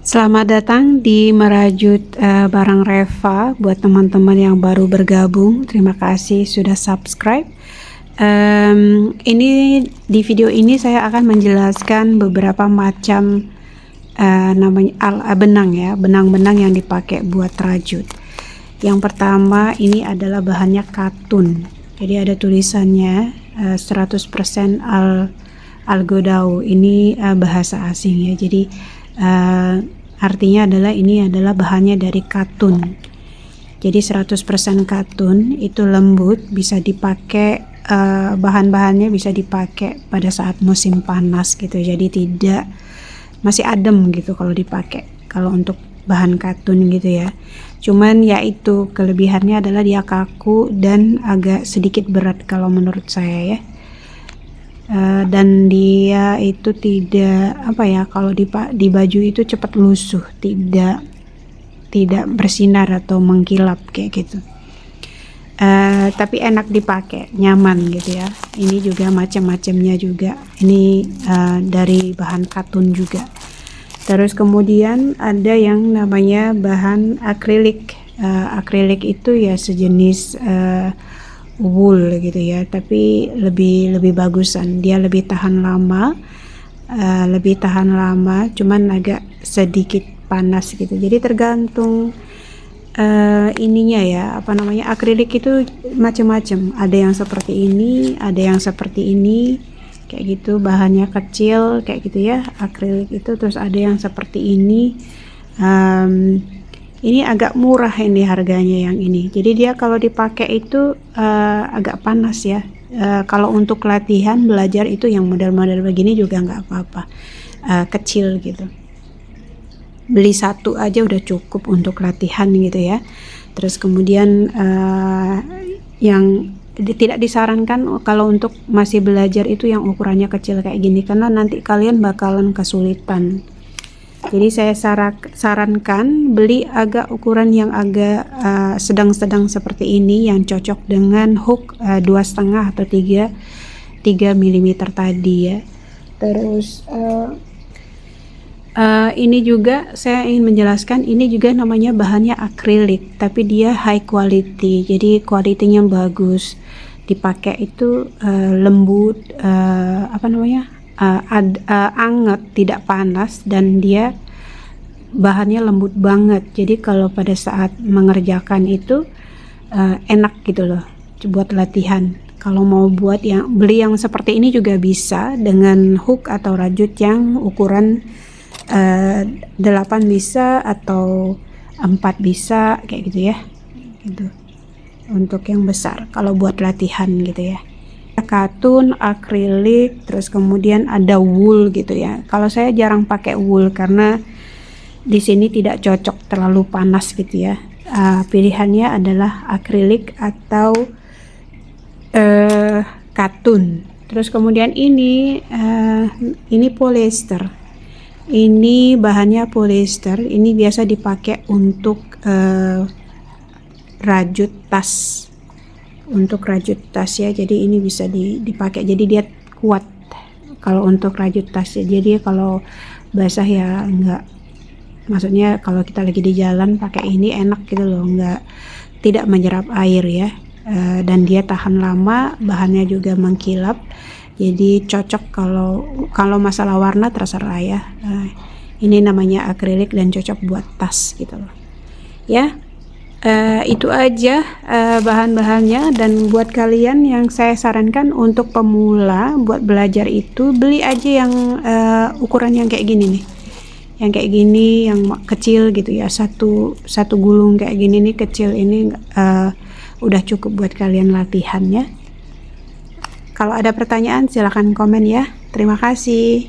Selamat datang di Merajut Barang Reva. Buat teman-teman yang baru bergabung, terima kasih sudah subscribe. Ini di video ini saya akan menjelaskan beberapa macam benang ya, benang-benang yang dipakai buat rajut. Yang pertama ini adalah bahannya katun. Jadi ada tulisannya 100% algodao. Ini bahasa asing ya. Jadi artinya ini adalah bahannya dari katun. Jadi 100% katun, itu lembut, bisa dipakai, bahan-bahannya bisa dipakai pada saat musim panas gitu. Jadi tidak, masih adem gitu kalau dipakai. Kalau untuk bahan katun gitu ya. Cuman ya itu kelebihannya adalah dia kaku dan agak sedikit berat kalau menurut saya ya. Dan dia itu tidak kalau di baju itu cepat lusuh, tidak bersinar atau mengkilap kayak gitu. Tapi enak dipakai, nyaman gitu ya. Ini juga macam-macamnya juga. Ini dari bahan katun juga. Terus kemudian ada yang namanya bahan akrilik. Akrilik itu ya sejenis wool gitu ya, tapi lebih bagusan, dia lebih tahan lama, cuman agak sedikit panas gitu. Jadi tergantung ininya ya, akrilik itu macam-macam, ada yang seperti ini, ada yang seperti ini kayak gitu, bahannya kecil kayak gitu ya akrilik itu. Terus ada yang seperti ini. Ini agak murah ini harganya yang ini. Jadi dia kalau dipakai itu agak panas ya. Kalau untuk latihan belajar itu yang model-model begini juga nggak apa-apa, kecil gitu. Beli satu aja udah cukup untuk latihan gitu ya. Terus kemudian yang tidak disarankan kalau untuk masih belajar itu yang ukurannya kecil kayak gini, karena nanti kalian bakalan kesulitan. Jadi saya sarankan beli agak ukuran yang agak sedang-sedang seperti ini, yang cocok dengan hook 2,5 atau 3 mm tadi ya. Terus ini juga saya ingin menjelaskan, ini juga namanya bahannya akrilik, tapi dia high quality, jadi kualitinya bagus. Dipakai itu lembut, anget, tidak panas, dan dia bahannya lembut banget. Jadi kalau pada saat mengerjakan itu enak gitu loh buat latihan. Kalau mau beli yang seperti ini juga bisa, dengan hook atau rajut yang ukuran 8 bisa atau 4 bisa kayak gitu ya, gitu. Untuk yang besar kalau buat latihan gitu ya. Katun, akrilik, terus kemudian ada wool gitu ya. Kalau saya jarang pakai wool karena di sini tidak cocok, terlalu panas gitu ya. Pilihannya adalah akrilik atau katun. Terus kemudian ini polyester. Ini bahannya polyester. Ini biasa dipakai untuk rajut tas. Untuk rajut tas ya, jadi ini bisa dipakai, jadi dia kuat kalau untuk rajut tas ya. Jadi kalau basah ya enggak, maksudnya kalau kita lagi di jalan pakai ini enak gitu loh, tidak menyerap air ya. Dan dia tahan lama, bahannya juga mengkilap, jadi cocok kalau masalah warna terserah ya. Ini namanya akrilik dan cocok buat tas gitu loh ya. Itu aja bahan-bahannya. Dan buat kalian yang saya sarankan untuk pemula buat belajar itu, beli aja yang ukuran yang kayak gini nih, yang kayak gini, yang kecil gitu ya, satu gulung kayak gini nih, kecil ini udah cukup buat kalian latihannya. Kalau ada pertanyaan silahkan komen ya. Terima kasih.